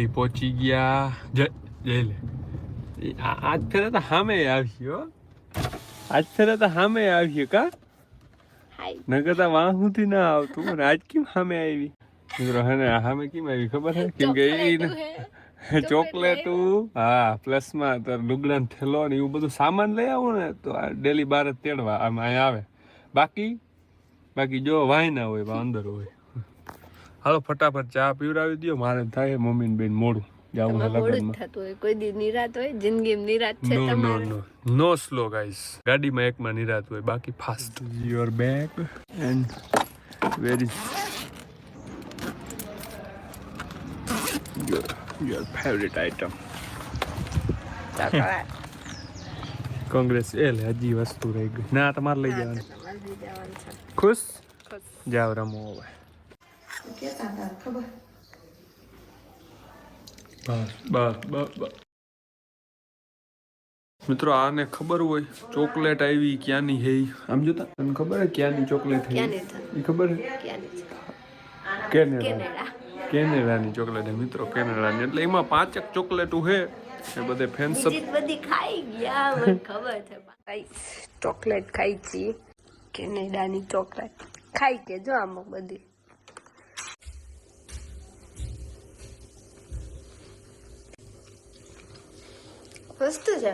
Daily પહોંચી ગયા. જય લે આજ ફેરે તો સામે આવ્યો. આજ ફેરે તો સામે આવ્યો કા નગર તો વાહ સુધી ના આવતું અને આજ કેમ સામે આવી મિત્રો? હે ને સામે કેમ આવી ખબર છે? કેમ કે એ ચોકલેટું હા પ્લસમાં તો લુગડા થેલો ને એવું બધું સામાન લઈ આવું ને તો ડેલી બાર જ તેડવા આમાં આવે. બાકી જો વાય ના હોય અંદર હોય. હાલો ફટાફટ ચા પીવડાવી દો, મારે થાય મમ્મી ને બેન મોડું જાવું છે લગનમાં. કોઈ દી નિરાત હોય જિંદગી નિરાત છે તમારે? No slow guys. ગાડીમાં એકમાં નિરાત હોય બાકી fast. Your bag and where is your favourite item? Congress એ લે હજી વસ્તુ રહી ગઈ. ના તમારે લઈ જવાનું. ખુશ જાવ રમો હવે. બસ મિત્રો આને ખબર હોય ચોકલેટ આવી ક્યાંની હે? આમ જોતા તને ખબર હે ક્યાંની ચોકલેટ હે? એ ખબર હે? કેનેડાની ચોકલેટ હે મિત્રો, કેનેડાની. એટલે એમાં 5 ચોકલેટો હે એ બધે ફેન્સ બધી ખાઈ ગયા મને ખબર છે. ચોકલેટ ખાઈ છી કેનેડાની ચોકલેટ ખાઈ કે જો આમાં બધી વસ્તુ છે.